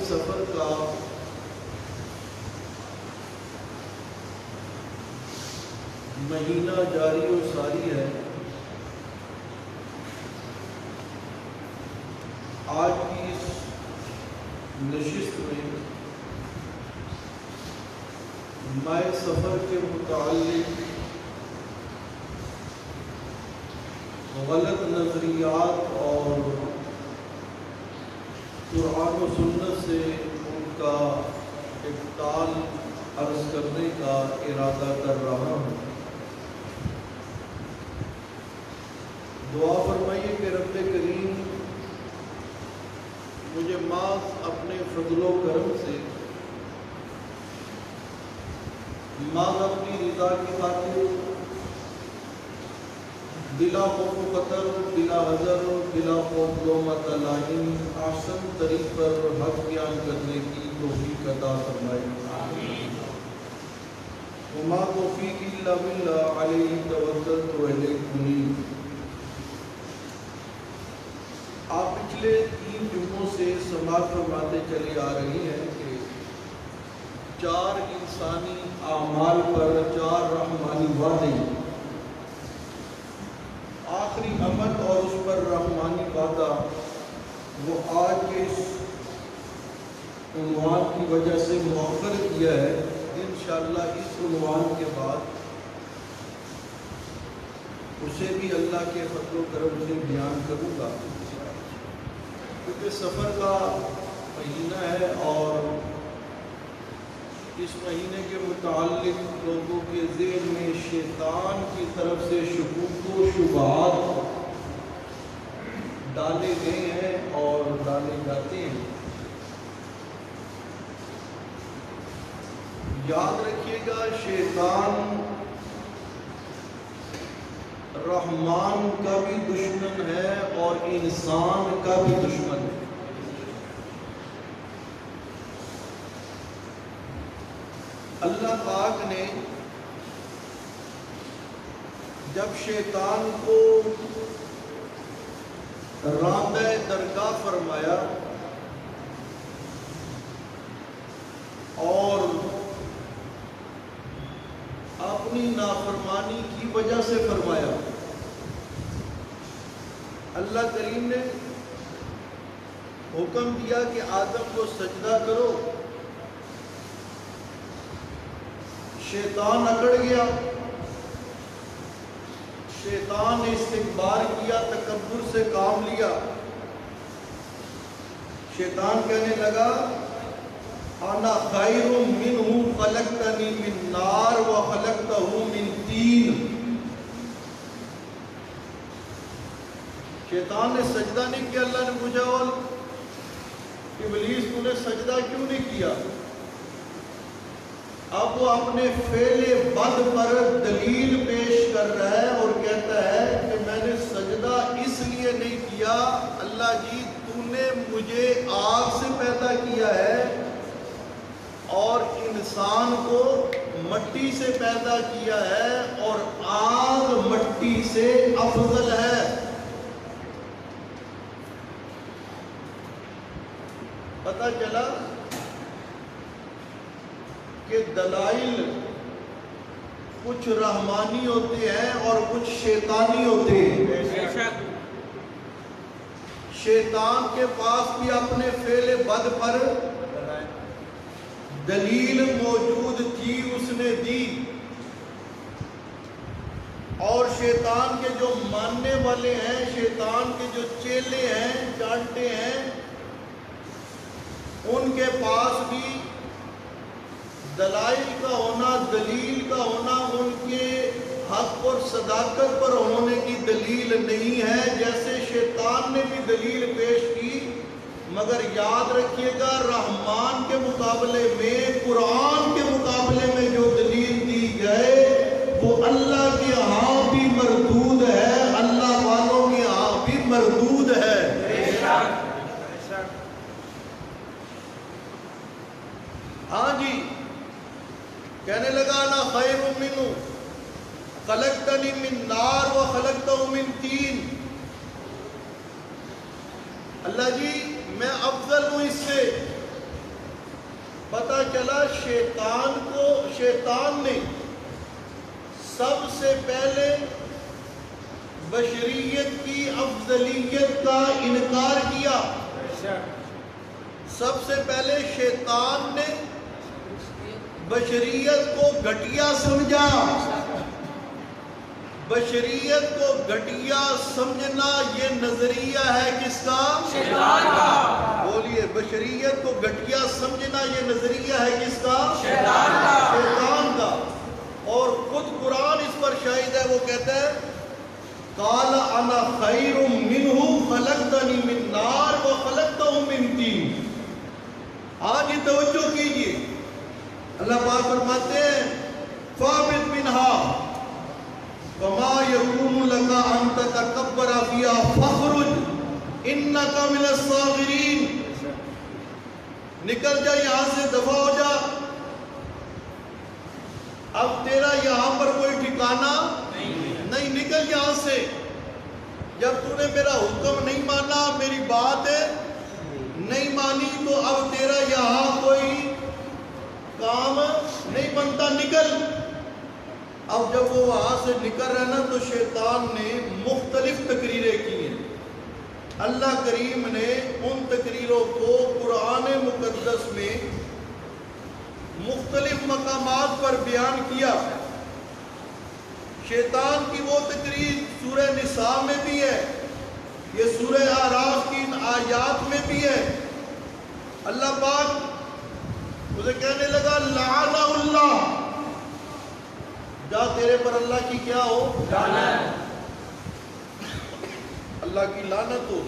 سفر کا مہینہ جاری و ساری ہے۔ آج کی اس نشست میں ماہ سفر کے متعلق غلط نظریات اور قرآن و سنت سے ان کا ابطال عرض کرنے کا ارادہ کر رہا ہوں۔ دعا فرمائیے کہ رب کریم مجھے محض اپنے فضل و کرم سے، محض اپنی رضا کی خاطر بلا خوف و خطر، بلا حذر، بلا خوف لومۃ لائم احسن طریق پر حق بیان کرنے کی توفیق عطا فرمائے۔ آمین۔ وما توفیقی الا باللہ علیہ توکلت والیہ انیب۔ آپ پچھلے 3 جمعوں سے سماعت فرماتے چلے آ رہی ہیں کہ 4 انسانی اعمال پر 4 رحمانی وعدے، آخری عمل اور اس پر رحمانی وعدہ وہ آج کے اس عنوان کی وجہ سے مؤخر کیا ہے۔ انشاءاللہ اس عنوان کے بعد اسے بھی اللہ کے فضل و کرم سے بیان کروں گا، کیونکہ سفر کا مہینہ ہے ہے اور اس مہینے کے متعلق لوگوں کے ذہن میں شیطان کی طرف سے شکوک و شبہات ڈالے گئے ہیں اور ڈالے جاتے ہیں۔ یاد رکھیے گا، شیطان رحمان کا بھی دشمن ہے اور انسان کا بھی دشمن ہے۔ اللہ پاک نے جب شیطان کو رابع درگاہ فرمایا اور اپنی نافرمانی کی وجہ سے فرمایا، اللہ کریم نے حکم دیا کہ آدم کو سجدہ کرو، شیطان اکڑ گیا، شیطان نے استکبار کیا، تکبر سے کام لیا۔ شیطان کہنے لگا انا خیر منہ خلقتنی من نار وخلقتہ من طین۔ شیطان نے سجدہ نہیں کیا۔ اللہ نے پوچھا ابلیس تو نے سجدہ کیوں نہیں کیا؟ اب وہ اپنے فعل بد پر دلیل پیش کر رہا ہے اور کہتا ہے کہ میں نے سجدہ اس لیے نہیں کیا، اللہ جی تو نے مجھے آگ سے پیدا کیا ہے اور انسان کو مٹی سے پیدا کیا ہے اور آگ مٹی سے افضل ہے۔ پتہ چلا کہ دلائل کچھ رحمانی ہوتے ہیں اور کچھ شیطانی ہوتے ہیں۔ شیطان کے پاس بھی اپنے فعل بد پر دلیل موجود تھی، اس نے دی، اور شیطان کے جو ماننے والے ہیں، شیطان کے جو چیلے ہیں، جانتے ہیں، ان کے پاس بھی دلائل کا ہونا، دلیل کا ہونا ان کے حق اور صداقت پر ہونے کی دلیل نہیں ہے، جیسے شیطان نے بھی دلیل پیش کی۔ مگر یاد رکھیے گا، رحمان کے مقابلے میں، قرآن کے مقابلے میں جو دلیل دی جائے وہ اللہ کے ہاں بھی مردود ہے، اللہ والوں کے ہاں بھی مردود ہے۔ ہاں جی، کہنے لگا انا خیر منہ خلقتنی من نار وخلقتہ من طین۔ اللہ جی میں افضل ہوں اس سے۔ پتہ چلا شیطان نے سب سے پہلے بشریت کی افضلیت کا انکار کیا۔ سب سے پہلے شیطان نے بشریت کو گھٹیا سمجھا۔ بشریت کو گھٹیا سمجھنا یہ نظریہ ہے کس کا؟ شیطان کا۔ بولیے، بشریت کو گھٹیا سمجھنا یہ نظریہ ہے کس کا؟ شیطان کا۔ شیطان کا۔ اور خود قرآن اس پر شاہد ہے، وہ کہتا ہے قال انا خیر منہ خلقتنی من نار وخلقتہ من طین۔ آج یہ توجہ کیجئے، اللہ پاک فرماتے ہیں فَاهْبِطْ مِنْهَا وَمَا يَكُونُ لَكَ أَن تَتَكَبَّرَ فِيهَا فَاخْرُجْ إِنَّكَ مِنَ الصَّاغِرِينَ۔ نکل جا یہاں سے، دفع ہو جا، اب تیرا یہاں پر کوئی ٹھکانہ نہیں، نکل یہاں سے۔ جب تو نے میرا حکم نہیں مانا، میری بات نہیں مانی، تو اب تیرا یہاں کوئی کام نہیں بنتا، نکل۔ اب جب وہ وہاں سے نکل رہا نا، تو شیطان نے مختلف تقریریں کی ہیں۔ اللہ کریم نے ان تقریروں کو قرآن مقدس میں مختلف مقامات پر بیان کیا۔ شیطان کی وہ تقریر سورہ نساء میں بھی ہے، یہ سورہ اعراف کی آیات میں بھی ہے۔ اللہ پاک اسے کہنے لگا لعنہ اللہ، جا تیرے پر اللہ کی کیا ہو؟ لعنت، اللہ کی لعنت ہو۔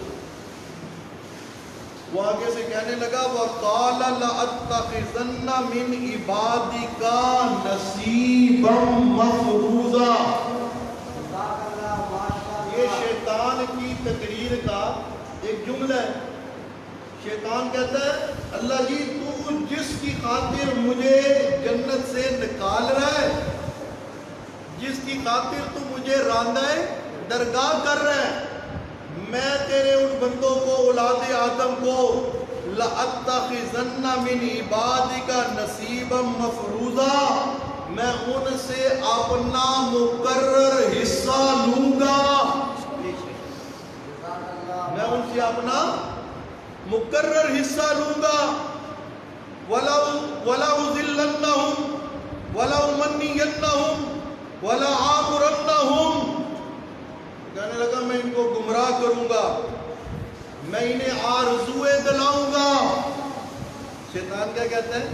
وہ آگے سے کہنے لگا وَقَالَ لَأَتَّخِذَنَّ مِنْ عِبَادِكَ نَصِيبًا مَفْرُوضًا۔ یہ شیطان کی تقریر کا ایک جملہ ہے۔ شیطان کہتا ہے اللہ جی تو جس کی خاطر مجھے جنت سے نکال رہا ہے، جس کی خاطر تو مجھے راندہ درگاہ کر رہا ہے، میں تیرے ان بندوں کو، اولاد آدم کو، لَأَتَّخِذَنَّ مِنْ عِبَادِكَ نَصِيبًا مَفْرُوضًا، میں ان سے اپنا مقرر حصہ لوں گا، میں ان سے اپنا مقرر حصہ لوں گا۔ وَلَأُضِلَّنَّهُمْ وَلَأُمَنِّيَنَّهُمْ وَلَآمُرَنَّهُمْ، کہنے لگا میں ان کو گمراہ کروں گا، میں انہیں آرزوئے دلاؤں گا۔ شیطان کیا کہتا ہے؟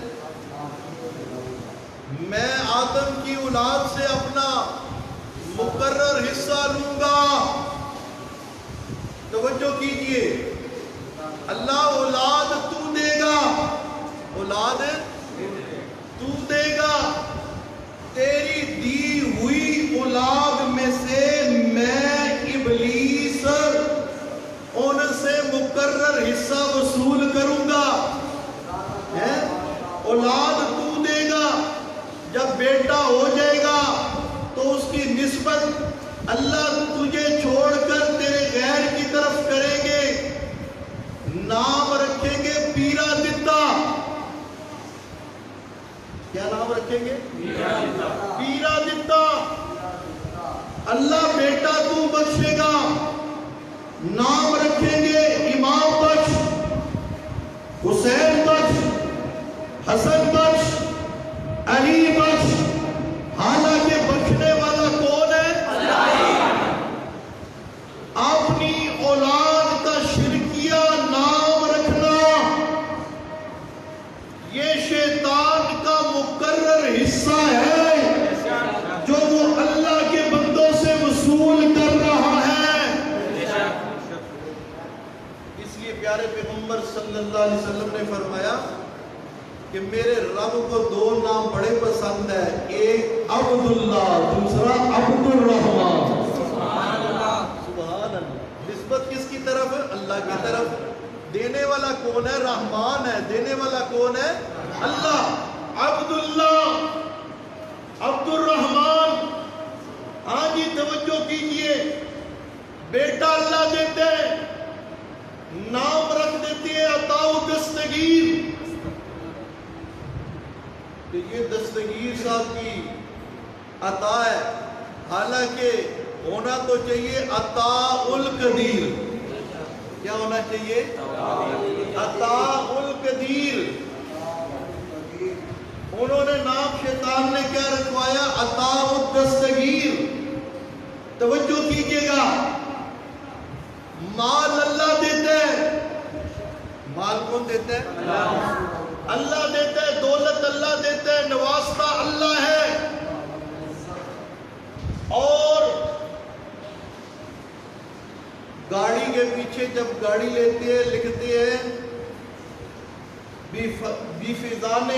میں آدم کی اولاد سے اپنا مقرر حصہ لوں گا۔ توجہ کیجئے، اللہ اولاد تو دے گا، اولاد تو دے گا، تیری دی ہوئی اولاد میں سے میں ابلیس ان سے مقرر حصہ وصول کروں گا۔ اولاد تو دے گا، جب بیٹا ہو جائے گا تو اس کی نسبت اللہ تجھے چھوڑ کر تیرے غیر کی طرف کریں گے، نام رکھیں گے پیرا دتا۔ کیا نام رکھیں گے؟ پیرا دتا۔ اللہ بیٹا تو بخشے گا، نام رکھیں گے امام بخش، حسین بخش، حسن بخش، علی بخش، حالانکہ بخشنے والا کون ہے؟ اپنی اولاد کا شرکیہ نام رکھنا یہ شیطان کا مقرر حصہ ہے جو وہ اللہ کے بندوں سے وصول کر رہا ہے۔ اس لیے پیارے پیغمبر صلی اللہ علیہ وسلم نے فرمایا کہ میرے رب کو دو نام بڑے پسند ہے، ایک عبداللہ، دوسرا عبد الرحمن۔ سبحان اللہ، سبحان اللہ۔ نسبت کس کی طرف ہے؟ اللہ کی طرف۔ دینے والا کون ہے؟ رحمان ہے۔ دینے والا کون ہے؟ اللہ۔ عبداللہ، عبد الرحمن۔ ہاں جی توجہ کیجئے، بیٹا اللہ دیتے ہیں، نام رکھ دیتے ہیں عطاء دستگیر، کہ یہ دستگیر صاحب کی عطا ہے، حالانکہ ہونا تو چاہیے عطاء القدیر۔ کیا ہونا چاہیے؟ عطاء القدیر۔ انہوں نے نام شیطان نے کیا رکھوایا؟ عطاء الدستگیر۔ توجہ کیجئے گا، مال اللہ دیتا ہے، مال کون دیتا ہے؟ اللہ دیتا ہے، دولت اللہ دیتا ہے، نوازتا اللہ ہے۔ اور گاڑی کے پیچھے جب گاڑی لیتے ہیں لکھتے ہیں بی فیضان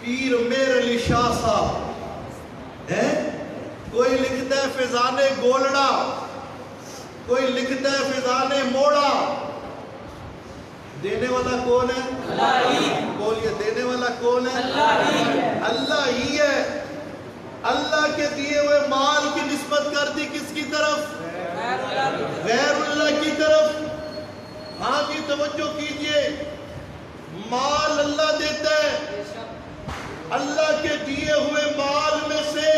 پیر میر علی شاہ صاحب ہے، کوئی لکھتا ہے فیضان گولڑا، کوئی لکھتا ہے فیضان موڑا۔ دینے والا کون ہے؟ اللہ ہی۔ بولیے، دینے والا کون ہے؟ اللہ ہی۔ اللہ ہی ہے۔ اللہ کے دیے ہوئے مال کی نسبت کر دی کس کی طرف؟ غیر اللہ کی طرف۔ ہاں جی توجہ کیجئے، مال اللہ دیتا ہے، اللہ کے دیے ہوئے مال میں سے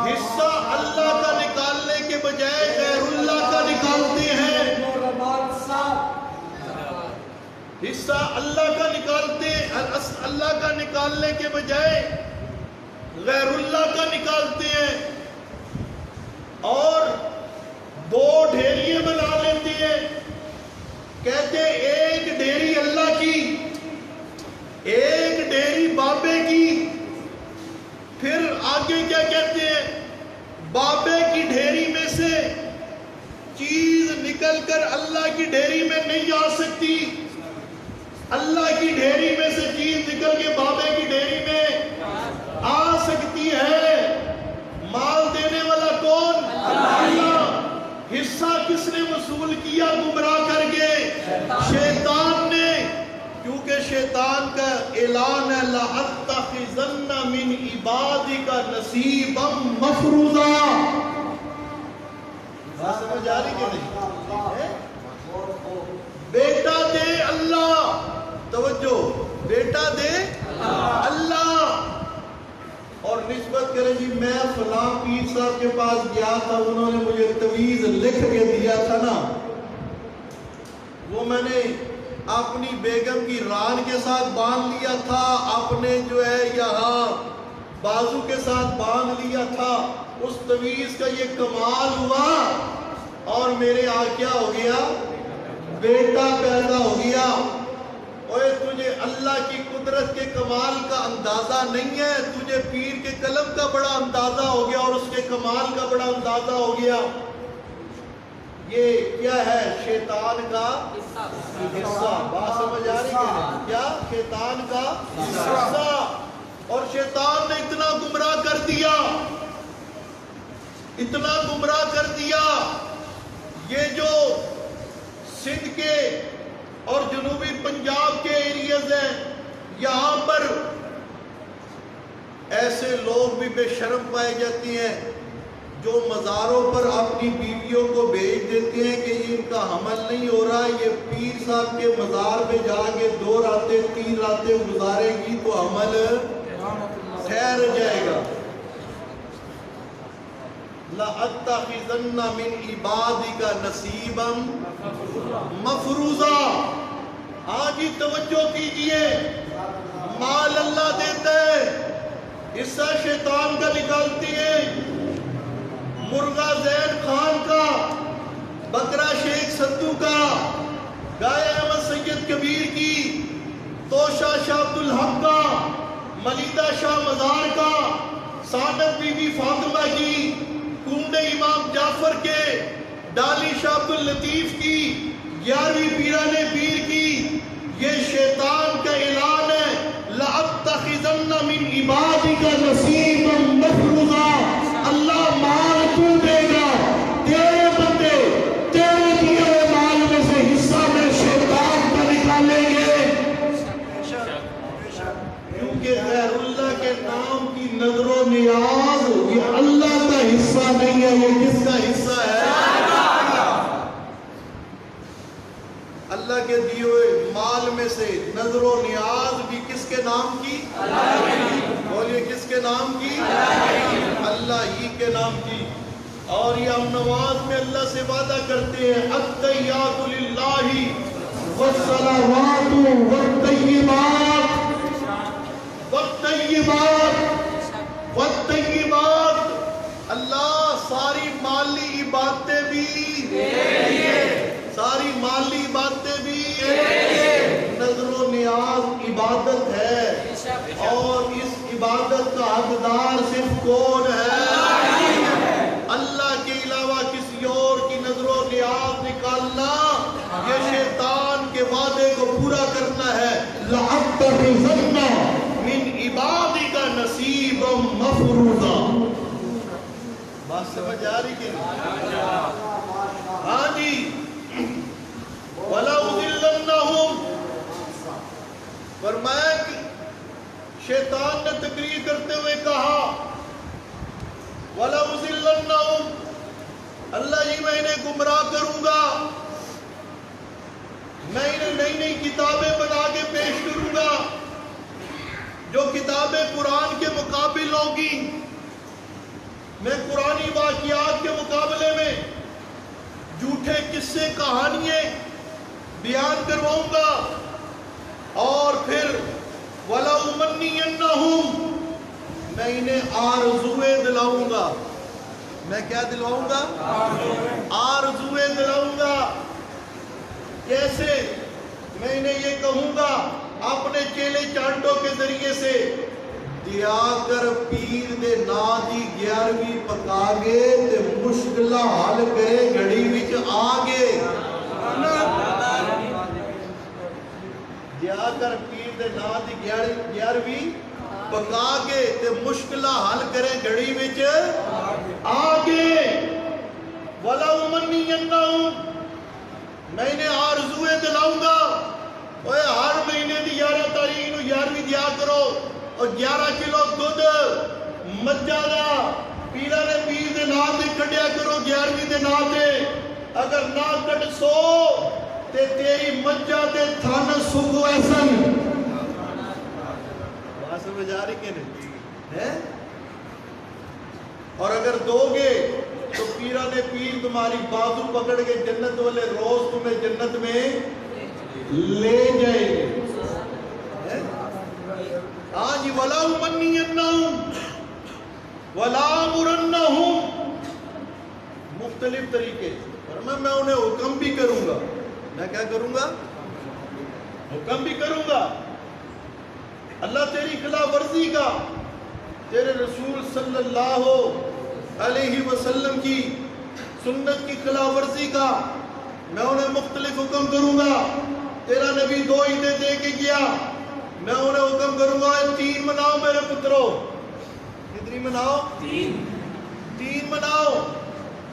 حصہ اللہ کا نکالنے کے بجائے غیر اللہ کا نکالتے ہیں، حصہ اللہ کا نکالتے، اللہ کا نکالنے کے بجائے غیر اللہ کا نکالتے ہیں، اور دو ڈھیریاں بنا لیتے ہیں، کہتے ہیں ایک ڈھیری اللہ کی کیا کہتے ہیں؟ بابے کی ڈھیری میں سے چیز نکل کر اللہ کی ڈھیری میں نہیں آ سکتی، اللہ کی ڈھیری میں سے چیز نکل کے بابے کی ڈھیری میں آ سکتی ہے۔ مال دینے والا کون؟ اللہ۔ حصہ کس نے وصول کیا گمراہ کر کے؟ شیطان نے، کیونکہ شیطان کا اعلان ہے لَأَتَّخِذَنَّ مِنْ عِبَادِكَ نَصِيبًا مَفْرُوضًا۔ بات سمجھ آ رہی کہ نہیں؟ بیٹا دے اللہ، توجہ، بیٹا دے اللہ، اور نسبت کرے جی میں فلاں پیر صاحب کے پاس گیا تھا، انہوں نے مجھے تویز لکھ کے دیا تھا نا، وہ میں نے اپنی بیگم کی ران کے ساتھ باندھ لیا تھا، اپنے جو ہے یہاں بازو کے ساتھ باندھ لیا تھا، اس تویز کا یہ کمال ہوا اور میرے آج کیا ہو گیا؟ بیٹا پیدا ہو گیا۔ اوے تجھے اللہ کی قدرت کے کمال کا اندازہ نہیں ہے، تجھے پیر کے قلم کا بڑا اندازہ ہو گیا اور اس کے کمال کا بڑا اندازہ ہو گیا۔ یہ کیا ہے؟ شیطان کا حصہ۔ بات سمجھ آ رہی ہے کیا؟ شیطان کا حصہ۔ اور شیطان نے اتنا گمراہ کر دیا، اتنا گمراہ کر دیا، یہ جو سندھ کے اور جنوبی پنجاب کے ایریاز ہیں، یہاں پر ایسے لوگ بھی بے شرم پائے جاتے ہیں جو مزاروں پر اپنی بیویوں کو بھیج دیتے ہیں کہ ان کا حمل نہیں ہو رہا، یہ پیر صاحب کے مزار پہ جا کے 2 راتیں 3 راتیں گزارے گی تو حمل ٹھہر جائے گا۔ لَأَتَّخِذَنَّ مِنْ عِبَادِكَ نَصِيبًا مَفْرُوضًا۔ ہاں جی توجہ کیجئے، مال اللہ دیتا ہے، حصہ شیطان کا نکالتی ہے۔ مرغا زین خان کا، بکرا شیخ سدو کا، گائے احمد سید کبیر کی، توشہ شاہ عبدالحق کا، ملیدہ شاہ مزار کا، سعادت بی بی فاطمہ کی، کنڈے امام جعفر کے، ڈالی شاہ عبداللطیف کی، 11ویں پیران پیر کی، یہ شیطان کا اعلان ہے لَأَتَّخِذَنَّ مِنْ عِبَادِكَ نَصِيبًا مَفْرُوضًا۔ اللہ مال تو دے گا، تیرے بندے تیرے دیے ہوئے مال میں سے حصہ میں شیطان کا نکالیں گے، کیونکہ غیر اللہ کے نام کی نظر و نیاز یہ اللہ کا حصہ نہیں ہے، یہ کس کا حصہ ہے؟ اللہ کے دیے ہوئے مال میں سے نظر و نیاز بھی کس کے نام کی؟ بولیے کس کے نام کی؟ اللہ ہی کے نام کی۔ اور یہ ہم نماز میں اللہ سے وعدہ کرتے ہیں التحیات للہ والصلوات والطیبات والطیبات، اللہ ساری مالی عبادتیں بھی، ساری مالی عبادتیں بھی، نظر و نیاز عبادت ہے، اور اس عبادت کا حقدار صرف کون ہے؟ اللہ کے علاوہ کسی اور کی نظر و نیاز نکالنا یہ شیطان کے وعدے کو پورا کرنا ہے۔ لَأَتَّخِذَنَّ مِنْ عِبَادِكَ نَصِيبًا مَفْرُوضًا۔ بات سمجھ آ رہی کہ ہاں جی، وَلَأُضِلَّنَّهُمْ، فرمایا کہ شیطان نے تقریر کرتے ہوئے کہا وَلَأُضِلَّنَّهُمْ، اللہ جی میں انہیں گمراہ کروں گا، میں انہیں نئی نئی کتابیں بنا کے پیش کروں گا جو کتابیں قرآن کے مقابل ہوگی، میں قرآنی واقعات کے مقابلے میں جھوٹے قصے کہانیاں بیان کرواؤں گا، اور پھر وَلَأُمَنِّيَنَّهُمْ، میں انہیں آرزویں دلاؤں گا۔ میں کیا دلواؤں گا؟ آرزویں دلاؤں گا۔ کیسے؟ میں انہیں یہ کہوں گا اپنے چیلے چانٹوں کے ذریعے سے جیا کر پیر دے نا دی 11ویں پکا گے تے مشکلہ حل کرے گھڑی وچ آگے جیا کر پیر دے نا دی 11ویں پکا گے تے مشکلہ حل کرے گھڑی وچ آگے وَلَوْ مَنِّيَنَّهُمْ میں انہیں آرزویں دلاؤں گا اوے ہر مہینے دی 11 تاریخ نو 11ویں دیا کرو اور 11 کلو دودھ مجھا دا پیرا نے پیر دے نا تے کڈیا کرو 11ویں دے نا تے اگر نہ کٹ سو تے تیری مجھا تے تھن سکو ایسن بات سمجھ آ رہی کہ نہیں اور اگر دو گے تو پیرا نے پیر تمہاری بازو پکڑ کے جنت والے روز تمہیں جنت میں لے جائیں گے آج وَلَا أُمَنِّيَنَّهُمْ وَلَا مُرَنَّهُمْ مختلف طریقے اور میں انہیں حکم بھی کروں گا میں کیا کروں گا حکم بھی کروں گا اللہ تیری خلاف ورزی کا تیرے رسول صلی اللہ علیہ وسلم کی سنت کی خلاف ورزی کا میں انہیں مختلف حکم کروں گا تیرا نبی 2 عیدیں دے کے گیا میں انہیں حکم کروں گا 3 مناؤ میرے پتروں کتنی مناؤ 3 مناؤ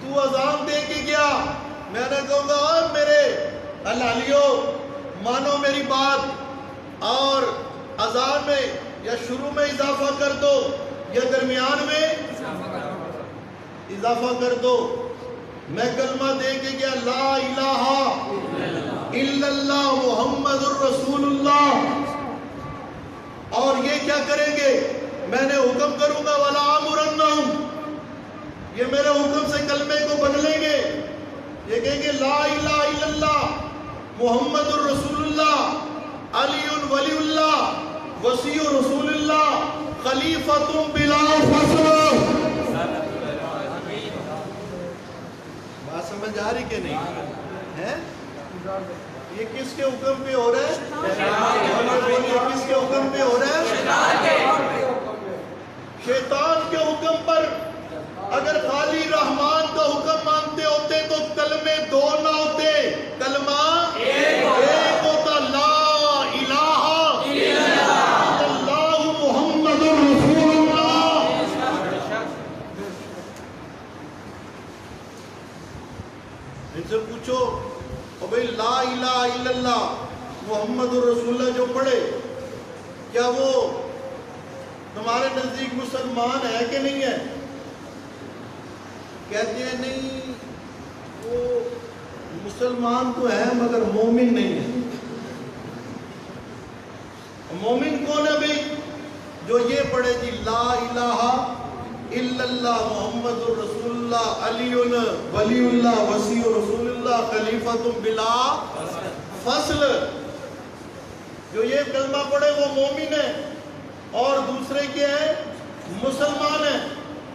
تو اذان دے کے گیا میں نے کہوں گا اور میرے حلالیوں مانو میری بات اور اذان میں یا شروع میں اضافہ کر دو یا درمیان میں اضافہ کر دو میں کلمہ دے کے گیا لا الہ الا اللہ محمد الرسول اللہ اور یہ کیا کریں گے میں نے حکم کروں گا وَلَا أَمُرَنَّهُمْ یہ میرے حکم سے کلمے کو بدلیں گے یہ کہیں گے لا الہ الا اللہ محمد الرسول اللہ علی ولی اللہ وسیع رسول اللہ خلیفۃ بلا فصل بات سمجھ آ رہی کہ نہیں ہے یہ کس کے حکم پہ ہو رہا ہے یہ کس کے حکم پہ ہو رہا ہے شیطان کے حکم پر اگر خالی رحمان کا حکم مانتے ہوتے تو کلمے 2 نہ ہوتے کلمہ ایک ہوتا لا الہ الا اللہ محمد رسول اللہ ان سے پوچھو او بھئی لا الہ الا اللہ محمد رسول اللہ جو پڑھے کیا وہ تمہارے نزدیک مسلمان ہے کہ نہیں ہے کہتے ہیں نہیں وہ مسلمان تو ہے مگر مومن نہیں ہے مومن کون ہے بھئی جو یہ پڑھے جی لا الہ الا اللہ محمد رسول اللہ علی ولی اللہ وسیع رسول اللہ خلیفۃ بلا فصل جو یہ کلمہ پڑھے وہ مومن ہے اور دوسرے کیا ہے مسلمان ہے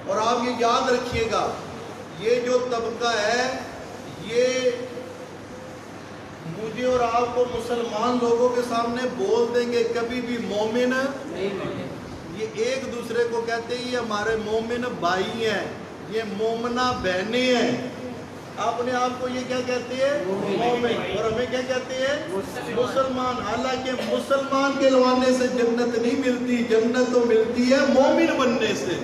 اور آپ یہ یاد رکھیے گا یہ جو طبقہ ہے یہ مجھے اور آپ کو مسلمان لوگوں کے سامنے بول دیں گے کبھی بھی مومن یہ ایک دوسرے کو کہتے ہیں یہ ہمارے مومن بھائی ہیں یہ مومنہ بہنیں ہیں آپ نے آپ کو یہ کیا کہتے ہیں مومن اور ہمیں کیا کہتے ہیں مسلمان حالانکہ مسلمان کے لوانے سے جنت نہیں ملتی جنت تو ملتی ہے مومن بننے سے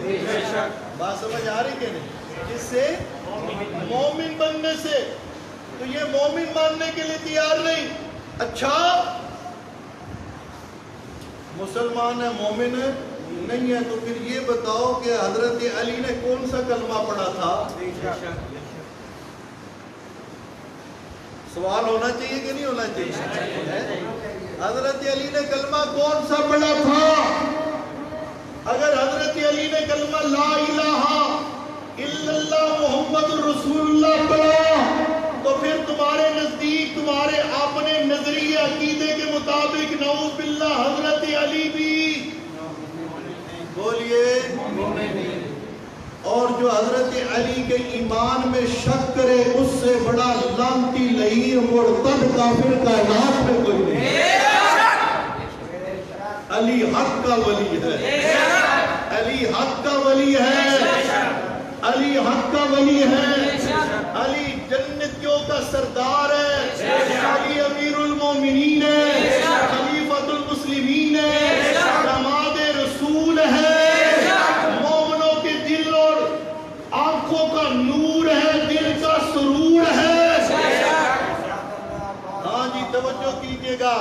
بات سمجھ آ رہی کہ نہیں جس سے مومن بننے سے تو یہ مومن ماننے کے لیے تیار نہیں اچھا مسلمان ہے مومن نہیں ہے تو پھر یہ بتاؤ کہ حضرت علی نے کون سا کلمہ پڑھا تھا سوال ہونا چاہیے کہ نہیں ہونا چاہیے حضرت علی نے کلمہ کون سا پڑھا تھا اگر حضرت علی نے کلمہ لا الہ الا اللہ محمد رسول اللہ پڑھا تو پھر تمہارے نزدیک تمہارے اپنے نظریے عقیدے کے مطابق نعوذ باللہ حضرت علی بھی بولیے اور جو حضرت علی کے ایمان میں شک کرے اس سے بڑا لعنتی لعین مرتد کافر کائنات میں کوئی نہیں علی حق کا ولی ہے علی حق کا ولی ہے، علی حق کا ولی ہے، علی جنتیوں کا سردار ہے، علی امیر المومنین ہے، خلیفۃ المسلمین ہے، داماد رسول ہے، مومنوں کے دل اور آنکھوں کا نور ہے، دل کا سرور ہے۔ ہاں جی توجہ کیجئے گا۔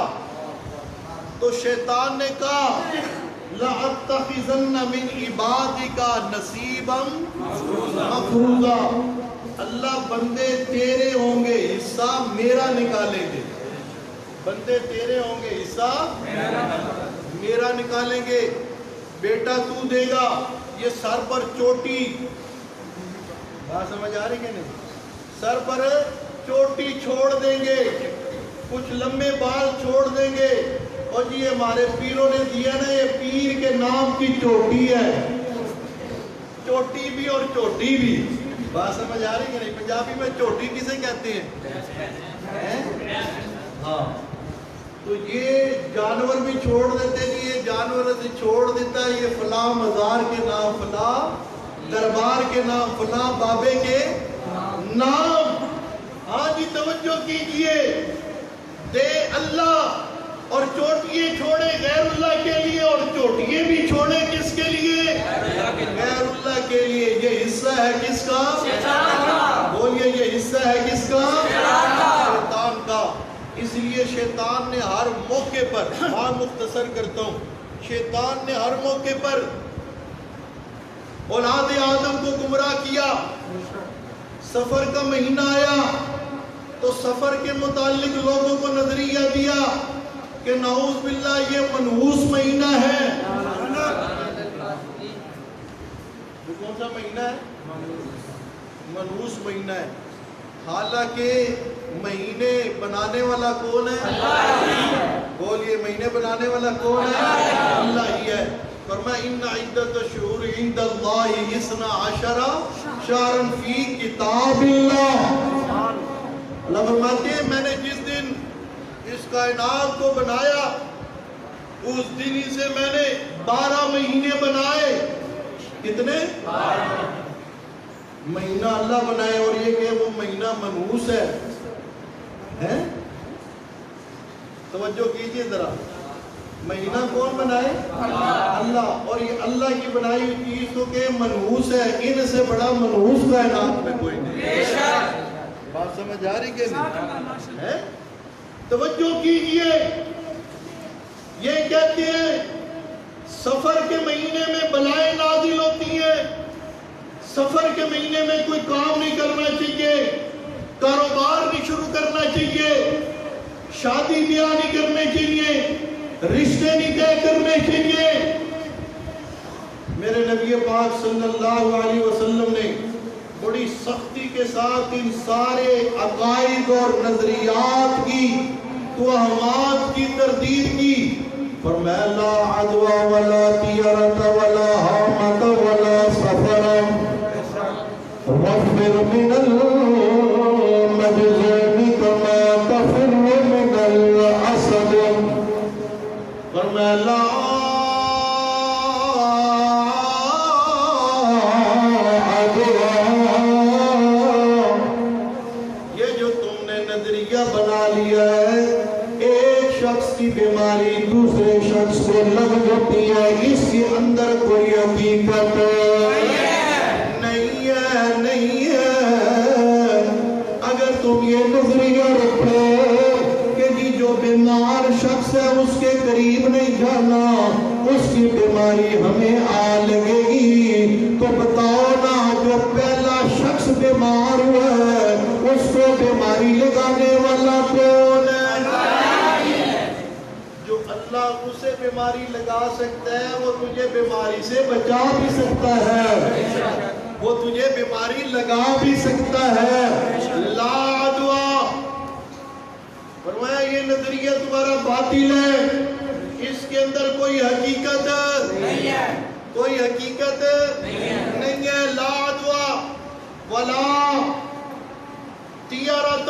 تو شیطان نے کہا لَأَتَّخِذَنَّ مِنْ عِبَادِكَ نَصِيبًا مَفْرُوضًا، اللہ بندے تیرے ہوں گے حصہ میرا نکالیں گے، بندے تیرے ہوں گے حصہ میرا نکالیں گے، بیٹا تو دے گا، یہ سر پر چوٹی، بات سمجھ آ رہی کہ نہیں، سر پر چوٹی چھوڑ دیں گے، کچھ لمبے بال چھوڑ دیں گے، اور جی ہمارے پیروں نے دیا نا، یہ پیر کے نام کی چوٹی ہے، چوٹی بھی اور چوٹی بھی، بات سمجھ آ رہی ہے نہیں؟ پنجابی میں چوٹی کسے کہتے ہیں؟ ہاں تو یہ جانور بھی چھوڑ دیتے جی، یہ جانور سے چھوڑ دیتا ہے، یہ فلاں مزار کے نام، فلاں دربار کے نام، فلاں بابے کے نام۔ ہاں جی توجہ کیجئے، دے اللہ اور چوٹیے چھوڑے غیر اللہ کے لیے، اور چوٹیے بھی چھوڑے کس کے لیے؟ غیر اللہ کے لیے۔ یہ حصہ ہے کس کا؟ بولیے یہ حصہ ہے کس کا؟ شیطان کا۔ اس لیے شیطان نے ہر موقع پر، میں مختصر کرتا ہوں، شیطان نے ہر موقع پر اولاد آدم کو گمراہ کیا۔ سفر کا مہینہ آیا تو سفر کے متعلق لوگوں کو نظریہ دیا کہ نعوذ باللہ یہ منحوس مہینہ ہے۔ یہ کون سا مہینہ ہے؟ منحوس مہینہ ہے، حالانکہ مہینے بنانے والا کون ہے؟ بولیے مہینے بنانے والا کون ہے؟ اللہ ہی ہے۔ فرمایا ان عدت الشہور عند اللہ 12 شہرا فی کتاب اللہ۔ اللہ فرماتے ہیں میں نے جس دن اس کائنات کو بنایا اس دن ہی سے میں نے 12 مہینے بنائے۔ کتنے؟ 12 مہینہ اللہ بنائے، اور یہ کہ وہ مہینہ منحوس ہے۔ توجہ کیجئے ذرا، مہینہ کون بنائے؟ اللہ۔ اور یہ اللہ کی بنائی ہوئی چیز تو کہ منحوس ہے، ان سے بڑا منحوس کائنات میں کوئی نہیں۔ بات سمجھ آ رہی کہ نہیں؟ توجہ کیجئے، یہ کہتے ہیں سفر کے مہینے میں بلائیں نازل ہوتی ہیں، سفر کے مہینے میں کوئی کام نہیں کرنا چاہیے، کاروبار نہیں شروع کرنا چاہیے، شادی بیاہ نہیں کرنے چاہیے، رشتے نہیں طے کرنے چاہیے۔ میرے نبی پاک صلی اللہ علیہ وسلم نے بڑی سختی کے ساتھ ان سارے عقائد اور نظریات کی توہمات کی تردید کی۔ فرمایا لا عدوى ولا طیرة ولا حامة ولا سفر واصبر من المجزوم كما تفر من الأسد۔ فرمایا لا بنا لیا ہے، ایک شخص کی بیماری دوسرے شخص کو لگ جاتی ہے، اس کے اندر کوئی حقیقت نہیں ہے۔ اگر تم یہ نظریہ رکھو کہ جی جو بیمار شخص ہے اس کے قریب نہیں جانا، اس کی بیماری ہمیں آ لگے گی، تو بتاؤ نا جو پہلا شخص بیمار ہوا ہے اس کو بیماری لگانے والا کون ہے؟ جو اللہ اسے بیماری لگا سکتا ہے وہ تجھے بیماری سے بچا بھی سکتا ہے، وہ تجھے بیماری لگا بھی سکتا ہے۔ لا عدوى، فرمایا یہ نظریہ تمہارا باطل ہے، اس کے اندر کوئی حقیقت نہیں ہے، کوئی حقیقت نہیں ہے۔ لا عدوى ولا طیرۃ،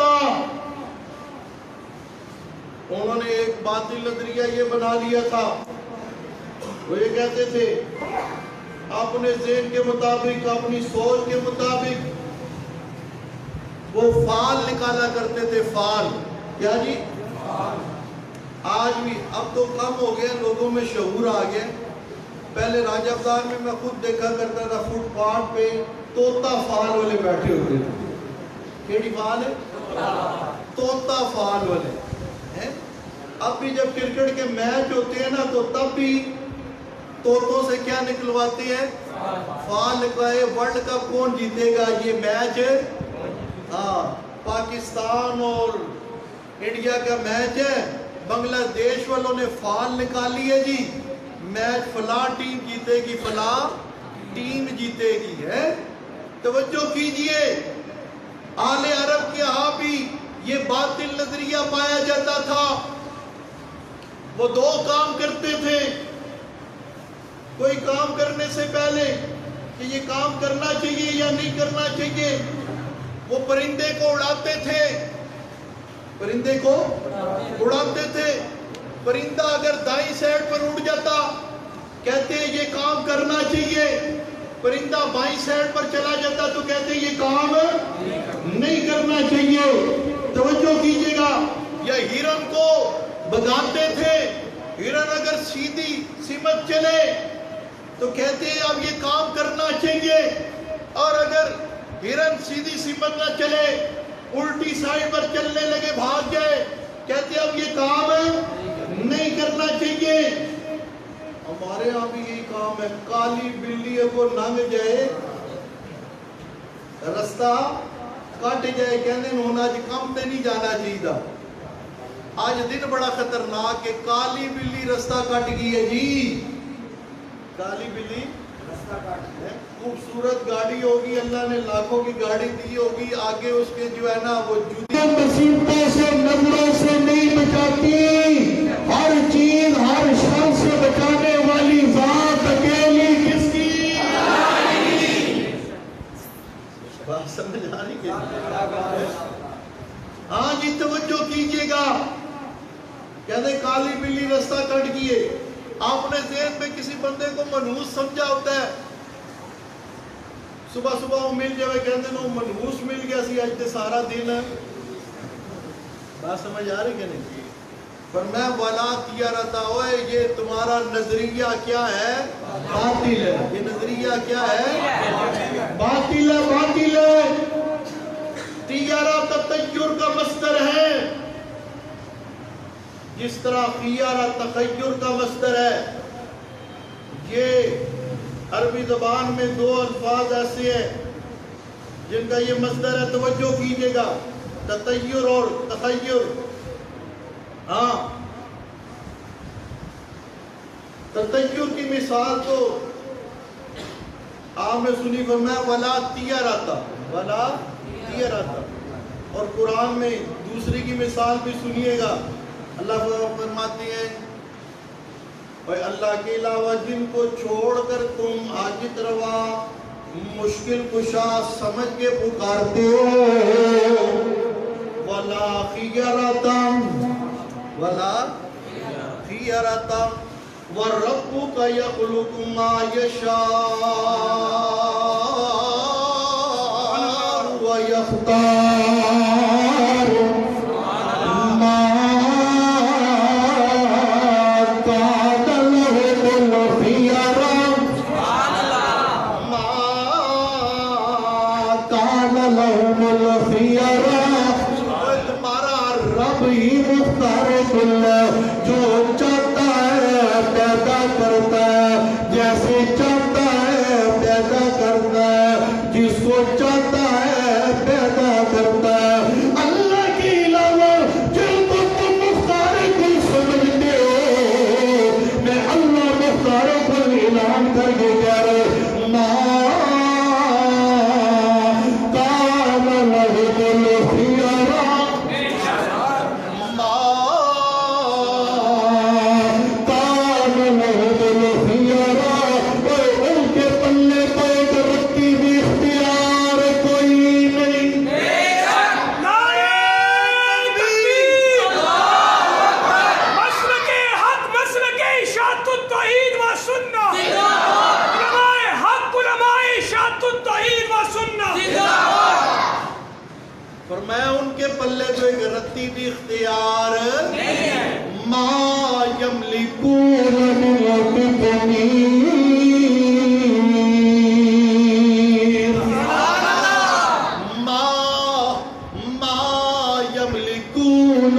انہوں نے ایک باطل نظریہ یہ بنا لیا تھا، وہ یہ کہتے تھے اپنے ذہن کے مطابق، اپنی سوچ کے مطابق وہ فال نکالا کرتے تھے. فال کیا جی؟ آج بھی اب تو کم ہو گیا، لوگوں میں شعور آ گیا. پہلے راجابدار میں خود دیکھا کرتا تھا فٹ پاتھ پہ طوطا فال والے بیٹھے ہوتے تھے. کیڑی فال ہے؟ طوطا فال والے. اب بھی جب کرکٹ کے میچ ہوتے ہیں نا تو تب بھی طوطوں سے کیا نکلواتے ہیں؟ فال نکلائے. ورلڈ کپ کون جیتے گا یہ میچ؟ ہاں، پاکستان اور انڈیا کا میچ ہے. بنگلہ دیش والوں نے فال نکالی ہے جی، میچ فلاں ٹیم جیتے گی، فلاں ٹیم جیتے گی. ہے توجہ کیجئے، آل عرب کے ہاں بھی یہ باطل نظریہ پایا جاتا تھا. وہ دو کام کرتے تھے. کوئی کام کرنے سے پہلے کہ یہ کام کرنا چاہیے یا نہیں کرنا چاہیے، وہ پرندے کو اڑاتے تھے. پرندے کو اڑاتے تھے. پرندہ اگر دائیں سائڈ پر اڑ جاتا کہتے ہیں یہ کام کرنا چاہیے. پرندہ بائیں سائڈ پر چلا جاتا تو کہتے ہیں یہ کام نہیں کرنا چاہیے. توجہ کیجئے گا. یا ہرن کو بگاتے تھے. ہرن اگر سیدھی سمت چلے تو کہتے ہیں اب یہ کام کرنا چاہیے، اور اگر ہرن سیدھی سمت نہ چلے، الٹی سائڈ پر چلنے لگے، بھاگ جائے، کہتے ہیں اب یہ کام نہیں کرنا چاہیے. ہمارے ہاں بھی یہی کام ہے. کالی بلی کو لنگ جائے، رستہ کٹ جائے، کہنے ہونا آج کم تے نہیں جانا چاہیے. آج دن بڑا خطرناک ہے. کالی بلی رستہ کٹ گئی ہے جی. کالی بلی رستہ کٹ گئی ہے. خوبصورت گاڑی ہوگی، اللہ نے لاکھوں کی گاڑی دی ہوگی، آگے اس کے جو ہے نا وہ مصیبتوں سے، نظروں سے نہیں بچاتی. ہر چیز ہر شر سے بچانے والی ذات اکیلی کس کی؟ بات سمجھ آ رہی ہے؟ ہاں جی توجہ کیجئے گا. کہتے کالی بلی رستہ کٹ گئی ہے. آپ نے ذہن میں کسی بندے کو منحوس سمجھا ہوتا ہے، صبح صبح وہ مل جائے، کہتے ہیں منحوس مل گیا سی آج تے سارا دن. بات سمجھ آ رہی کہ نہیں؟ پر میں والا کیا رہتا ہوئے یہ تمہارا نظریہ کیا ہے؟ باطل ہے. یہ نظریہ کیا ہے؟ باطل ہے. باطل ہے. طیارہ تطیر کا مصدر ہے، جس طرح خیارہ تخیر کا مصدر ہے. یہ عربی زبان میں دو الفاظ ایسے ہیں جن کا یہ مصدر ہے. توجہ کیجئے گا، تطیر اور تخیر. ہاں، تطیر کی مثال تو آپ نے سنی، فرمایا ولا طیرۃ، ولا طیرۃ. اور قرآن میں دوسری کی مثال بھی سنیے گا. اللہ فرماتے ہیں بھائی اللہ کے علاوہ جن کو چھوڑ کر تم حاجت روا مشکل کشا سمجھ کے پکارتے ہو، ولا خیرۃ، ولا خیرۃ وربک یخلق ما یشاء ویختار جو چاہتا ہے پیدا کرتا ہے، جیسے چاہتا ہے پیدا کرتا ہے، جس کو چاہتا ہے پیدا کرتا فرمایا ان کے پلے تو ایک رتی بھی اختیار نہیں ہے. ما یملکون من قطمیر. ما یملکون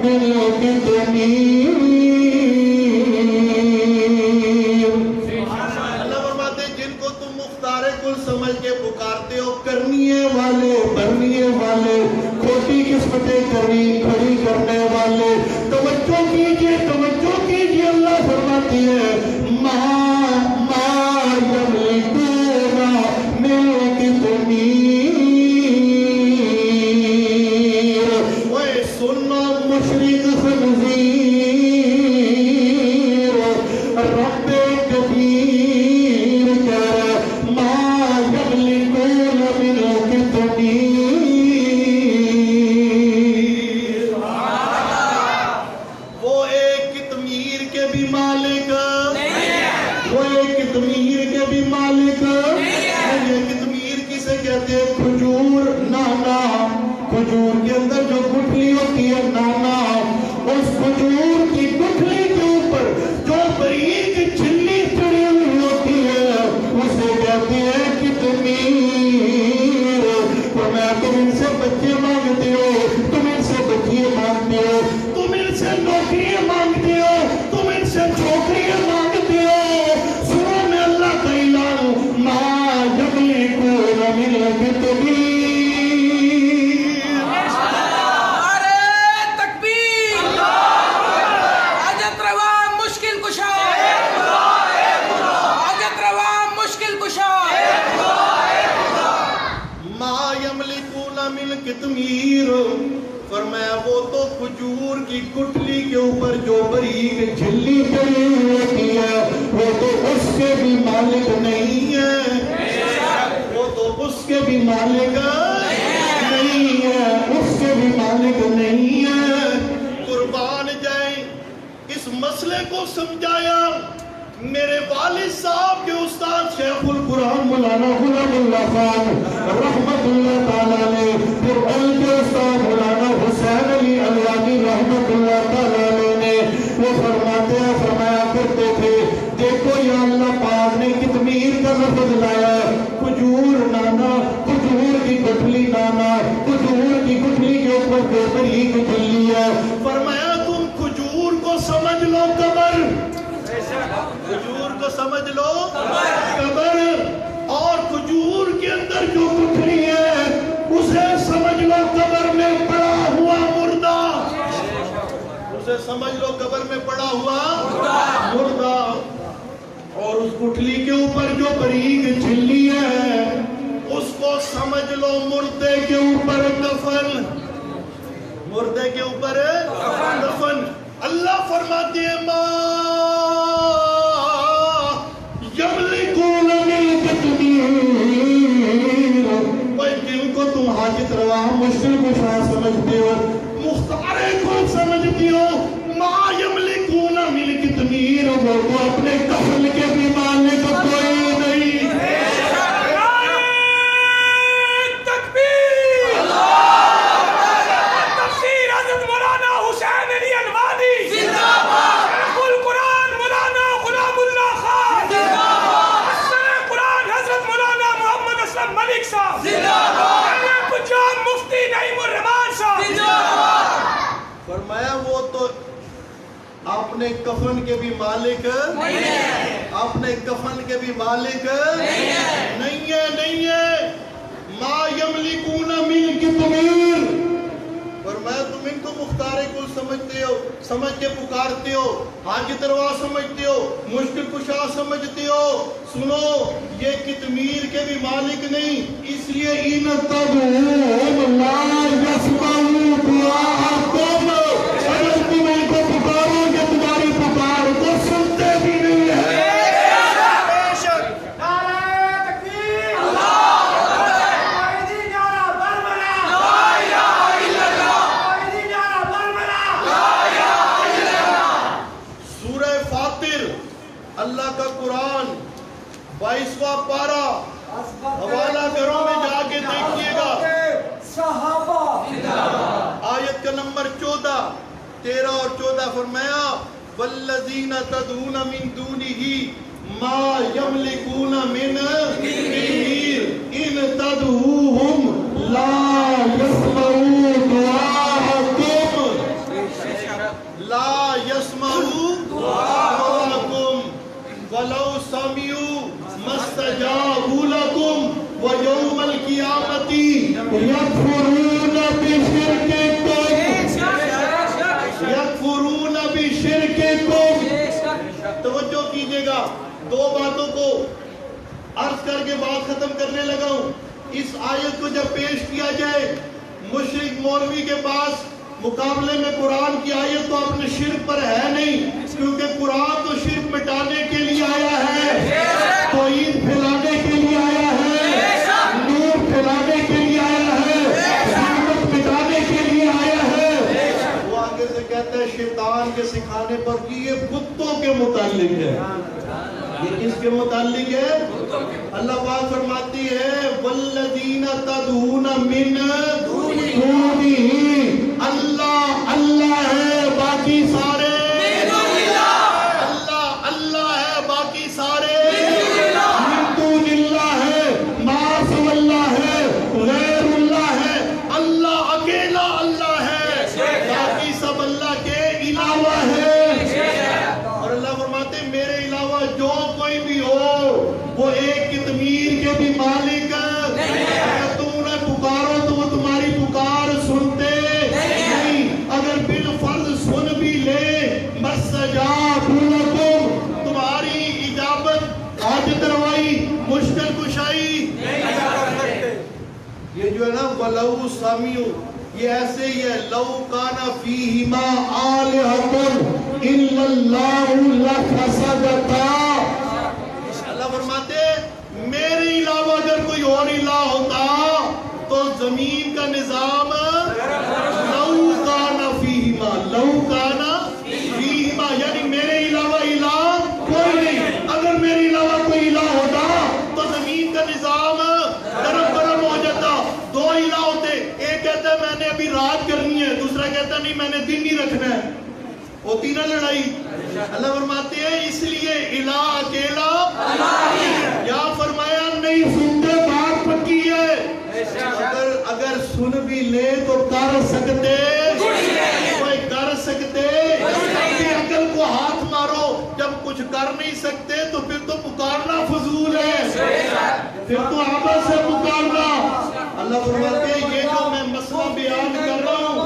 من قطمیر. سمجھ کے پکارتے ہو، کرنیے والے، بھرنیے والے، کھوٹی قسمتیں کھڑی کرنے والے، توجہ کیجئے، توجہ کیجئے. اللہ فرماتی ہے ما یملکون من قطمیر. وہ سننا مشرق خنزیر رب کبیر کہہ کھجور کے اندر جو گٹھلی ہوتی ہے نانا، اس کھجور کی گٹھلی کے اوپر جو باریک چھلی چڑھی ہوئی ہوتی ہے اسے کہتے ہیں قطمیر. فرمایا تم ان سے بچے مانگتے ہو، تم ان سے بچیاں مانگتے ہو، تم ان سے نوکریاں مانگتے ہو، تم ان سے چھوکریاں مانگتے ہو. سنو میں اللہ کا اعلان ما یملکون من قطمیر. قطمیر. فرمایا وہ تو کھجور کی گٹھلی کے اوپر جو باریک جھلی پڑی ہوتی ہے وہ تو اس کے بھی مالک نہیں ہے، وہ تو اس کے بھی مالک نہیں ہے، اس کے بھی مالک نہیں ہے. قربان جائیں، اس مسئلے کو سمجھایا میرے والد صاحب کے استاد شیخ القرآن مولانا غلام اللہ خان رحمت اللہ تعالیٰ نے، پھر ان کے استاد مولانا حسین علی علیانی رحمت اللہ تعالیٰ نے وہ فرمایا کرتے تھے دیکھو یا اللہ پاک نے قطمیر کا لفظ لایا ہے، کھجور نانا، کھجور کی گٹھلی نانا، کھجور کی گٹھلی کے اوپر جو باریک جھلی ہے. فرمایا تم کھجور کو سمجھ لو قبر، کھجور کو سمجھ لو قبر، اور کھجور کے اندر جو گٹھلی ہے اسے سمجھ لو قبر میں پڑا ہوا مردہ، اسے سمجھ لو قبر میں پڑا ہوا مردہ. اور اس گٹھلی کے اوپر جو باریک جھلی ہے اس کو سمجھ لو مردے کے اوپر کفن، مردے کے اوپر کفن. اللہ فرماتے ہیں ما یملکون من قطمیر. جن کو تم حاجت روا مشکل کشا سمجھتے ہو، مختار کل سمجھتے ہو، ما یملکون من قطمیر وہ تو اپنے کفن کے بھی مالک کوئی نہیں. فرمایا وہ تو اپنے کفن کے بھی مالک نہیں ہے، اپنے کفن کے بھی مالک نہیں ہے. ما یملکون من قطمیر. فرمایا تم ان کو مختار کل سمجھتے ہو، سمجھ کے پکارتے ہو، حاجت روا سمجھتے ہو، مشکل کشا سمجھتے ہو. سنو یہ قطمیر کے بھی مالک نہیں، اس لیے ان تدعوهم لا يسمعوا دعاءکم. اگر تم ان کو پکارو گے تمہاری پکار کو سنتے بھی نہیں ہیں. اللہ کا قرآن 22واں پارہ، حوالہ گھروں میں جا کے دیکھیے گا. صحابہ آیت کا نمبر 14 13 اور 14 فرمایا والذین تدعون من دونہ ما یملکون من قطمیر ان تدعوہم لا یسمعوا دعاءکم ولو سمعوا ما استجابوا لکم ویوم القیامۃ یکفرون بشرککم. توجہ کیجئے گا، دو باتوں کو عرض کر کے بات ختم کرنے لگا ہوں. اس آیت کو جب پیش کیا جائے مشرک مولوی کے پاس مقابلے میں قرآن کی آیت تو اپنے شرک پر ہے نہیں، کیونکہ قرآن تو شرک مٹانے کے لیے آیا ہے، توحید پھیلانے کے لیے آیا ہے، نور پھیلانے کے لیے آیا ہے، ظلمت مٹانے کے لیے آیا ہے. وہ آگے سے کہتا ہے شیطان کے سکھانے پر کہ یہ بتوں کے متعلق ہے. یہ کس کے متعلق ہے؟ اللہ پاک فرماتی ہے والذین تدعون من دونہ، اللہ اللہ ہے باقی سارے، اللہ اللہ ہے باقی سارے، من دون اللہ ہے، ما سوى اللہ ہے، غیر اللہ ہے، اللہ اکیلا اللہ ہے، باقی سب اللہ کے علاوہ ہے. اور اللہ فرماتے ہیں میرے علاوہ جو کوئی بھی ہو وہ ایک قطمیر کے بھی مالک ہے. اگر تم انہیں پکارو تو وہ تمہاری پکار سنتے نہیں، اگر بالفرض سن بھی لے مستجاب لکم، تمہاری اجابت حاجت روائی مشکل کشائی یہ جو ہے نا ولو سمیعوا یہ ایسے ہی ہے لو کان فیہما آلہۃ الا اللہ لفسدتا. اللہ فرماتے میرے علاوہ اگر کوئی اور الہ ہوتا تو زمین کا نظام لو کان فیہما یعنی میرے علاوہ الہ کوئی نہیں. اگر میرے علاوہ کوئی الہ ہوتا تو زمین کا نظام گرم ہو جاتا. دو الہ ہوتے، ایک کہتا ہے میں نے ابھی رات کرنی ہے، دوسرا کہتا نہیں میں نے دن ہی رکھنا ہے، ہوتی نہ لڑائی. اللہ فرماتے ہیں اس لیے الہ اکیلا یا فرمایا نہیں سنتے بات پکی ہے. اگر سن بھی لے تو کر سکتے کوئی کر سکتے اپنی عقل کو ہاتھ مارو. جب کچھ کر نہیں سکتے تو پھر تو پکارنا فضول ہے، پھر تو آپس سے پکارنا. اللہ فرماتے ہیں یہ جو میں مسئلہ بیان کر رہا ہوں،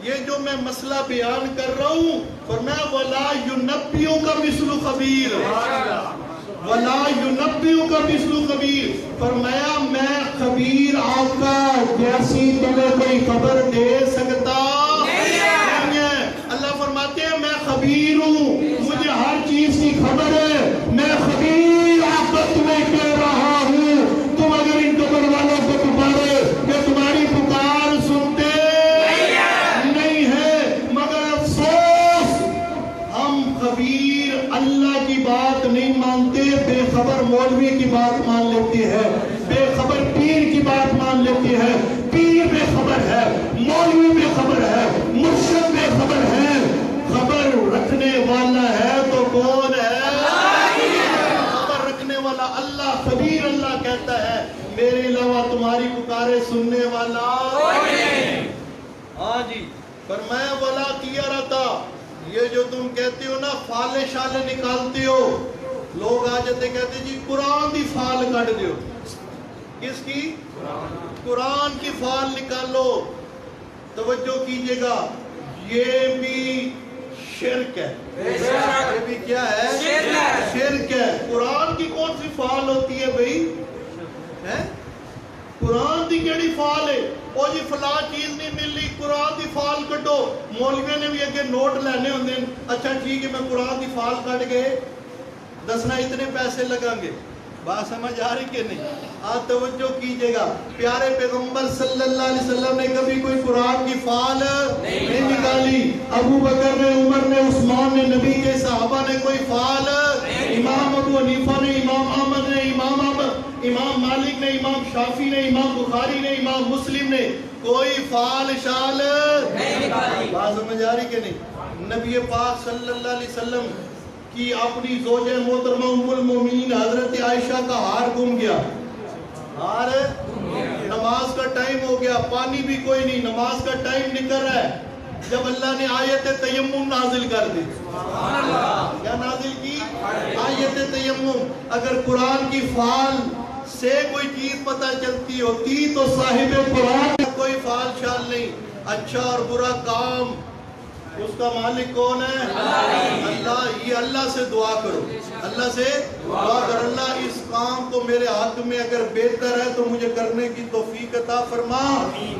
یہ جو میں مسئلہ بیان کر رہا ہوں فرمایا وَلَا يُنَبِّئُكَ مِثْلُ خَبِيرٍ، وَلَا يُنَبِّئُكَ مِثْلُ خَبِيرٍ. فرمایا میں خبیر آقا جیسی تمہیں کوئی خبر دے سکتا نہیں ہے. اللہ فرماتے ہیں میں خبیر ہوں، مجھے ہر چیز کی خبر ہے. میں خبیر آقا تمہیں کہہ رہا ہوں، تم اگر ان قبر والوں کو پکارے کہ تمہاری پکار سنتے نہیں ہے. مگر افسوس ہم خبیر اللہ کی بات نہیں مانتے، بے خبر مولوی کی بات مان لیتے ہیں، بے خبر پیر کی بات مان لیتے ہیں. پیر بے خبر ہے، مولوی بے خبر ہے، مرشد بے خبر ہے. خبر رکھنے والا ہے تو کون ہے؟ خبر رکھنے والا اللہ. خبیر اللہ کہتا ہے میرے علاوہ تمہاری پکارے سننے والا ہاں جی. فرمایا ولا کیا رہتا یہ جو تم کہتے ہو نا فالے شالے نکالتے ہو، لوگ آ جاتے کہتے جی قرآن دی فال کٹ دیو. کس کی؟ قرآن کی فال نکالو. توجہ کیجئے گا یہ بھی شرک ہے. یہ بھی کیا ہے؟ شرک ہے. قرآن کی کون سی فال ہوتی ہے بھئی؟ قرآن دی کیڑی فال ہے؟ او جی فلاں چیز نہیں مل رہی قرآن دی فال کٹو. مولویوں نے بھی اگے نوٹ لینے ہوندے ہیں، اچھا ٹھیک ہے میں قرآن دی فال کٹ گئے دسنا اتنے پیسے لگیں گے. بات سمجھ آ رہی کہ نہیں؟ آپ توجہ کیجئے گا پیارے پیغمبر صلی اللہ علیہ وسلم نے کبھی کوئی قرآن کی فال نہیں نکالی. ابو بکر نے، عمر نے، عثمان نے، نبی کے صحابہ نے کوئی فال، امام ابو حنیفہ نے، امام احمد نے، امام امام مالک نے، امام شافی نے، امام بخاری نے، امام مسلم نے کوئی فعال شال نہیں نکالی۔ بات سمجھ آ رہی کہ نہیں؟ نبی پاک صلی اللہ علیہ وسلم کی اپنی زوجہ محترمہ ام المومنین حضرت عائشہ کا ہار گم گیا، ہار نماز کا ٹائم ہو گیا، پانی بھی کوئی نہیں، نماز کا ٹائم نکل رہا ہے، جب اللہ نے آیت تیمم نازل کر دی۔ کیا نازل کی؟ آیت تیمم۔ اگر قرآن کی فعال سے کوئی چیز پتہ چلتی ہوتی تو صاحب قرآن کا کوئی فعال شال نہیں۔ اچھا اور برا کام اس کا مالک کون ہے؟ اللہ۔ یہ اللہ سے دعا کرو، اللہ سے دعا کرو، اللہ اس کام کو میرے حق میں اگر بہتر ہے تو مجھے کرنے کی توفیق عطا فرما،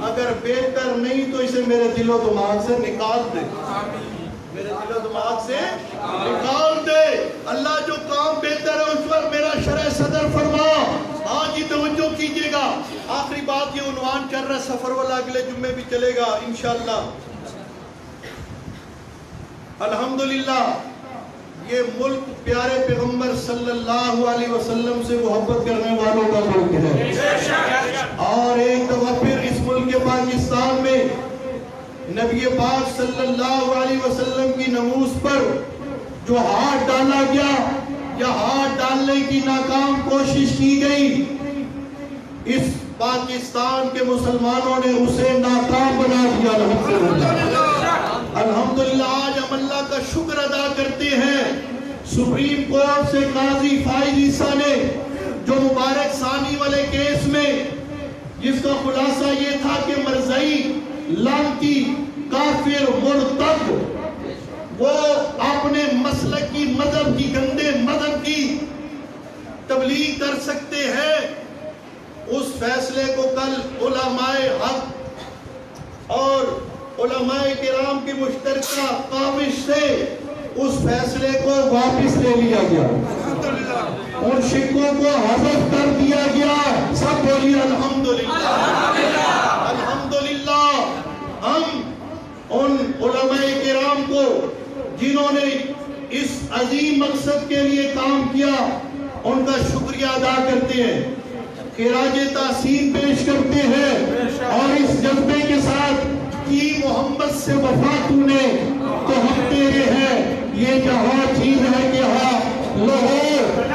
اگر بہتر نہیں تو اسے میرے دل و دماغ سے نکال دے، میرے دل و دماغ سے نکال دے۔ اللہ جو کام بہتر ہے اس پر میرا شرح صدر فرما۔ ہاں جی توجہ کیجئے گا، آخری بات یہ عنوان چل رہا ہے، سفر والا اگلے جمعے بھی چلے گا انشاءاللہ۔ الحمدللہ یہ ملک پیارے پیغمبر صلی اللہ علیہ وسلم سے محبت کرنے والوں کا ملک ہے، اور ایک دفعہ پھر اس ملک پاکستان میں نبی پاک صلی اللہ علیہ وسلم کی ناموس پر جو ہاتھ ڈالا گیا یا ہاتھ ڈالنے کی ناکام کوشش کی گئی، اس پاکستان کے مسلمانوں نے اسے ناکام بنا دیا۔ الحمدللہ آج ہم اللہ کا شکر ادا کرتے ہیں، سپریم کورٹ سے قاضی فائز عیسیٰ نے جو مبارک ثانی والے کیس میں جس کا خلاصہ یہ تھا کہ مرزائی لعنتی کافر مرتد وہ اپنے مسلک کی مذہب کی گندے مذہب کی تبلیغ کر سکتے ہیں، اس فیصلے کو کل علماء حق اور علماء کرام کی مشترکہ کاوش سے اس فیصلے کو واپس لے لیا گیا، ان شکوں کو حذف کر دیا گیا۔ سب بولیے الحمدللہ۔ الحمدللہ ہم ان علماء کرام کو جنہوں نے اس عظیم مقصد کے لیے کام کیا ان کا شکریہ ادا کرتے ہیں، خراج تحسین پیش کرتے ہیں، اور اس جذبے کے ساتھ کی محمد سے وفا تو نے تو ہم تیرے ہیں، یہ جہاں چیز ہے کہ ہاں لوہو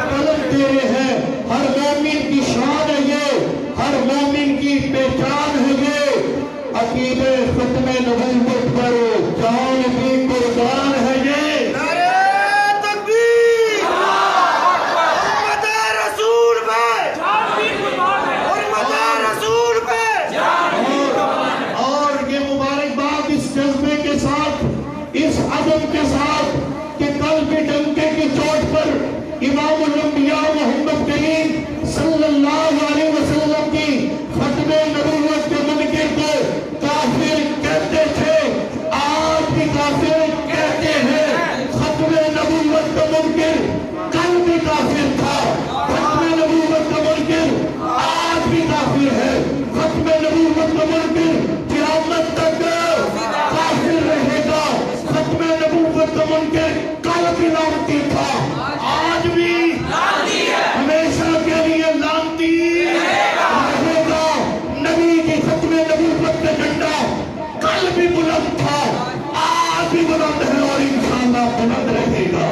قلم تیرے ہیں، ہر مومن کی شان ہے یہ، ہر مومن کی پہچان ہے یہ، عقید ختم نبوت پر جان بھی قربان ہے یہ۔ کے ساتھ کہ کل بھی ڈنکے کی چوٹ پر امام الانبیاء محمد کریم صلی اللہ علیہ وسلم کی ختم نبوت کے منکر کو کافر کہتے تھے، آج بھی کافر کہتے ہیں۔ ختم نبوت کا منکر کل بھی کافر تھا، ختم نبوت کا منکر آج بھی کافر ہے، ختم نبوت کا منکر قیامت تک کافر رہے گا، ختم نبوت کا منکر کل بھی لعنتی تھا، آج بھی ہمیشہ کے لیے لعنتی رہے گا۔ نبی کی ختم نبوت کا جھنڈا کل بھی بلند تھا، آج بھی بلند ہے، اور انشاءاللہ بلند رہے گا۔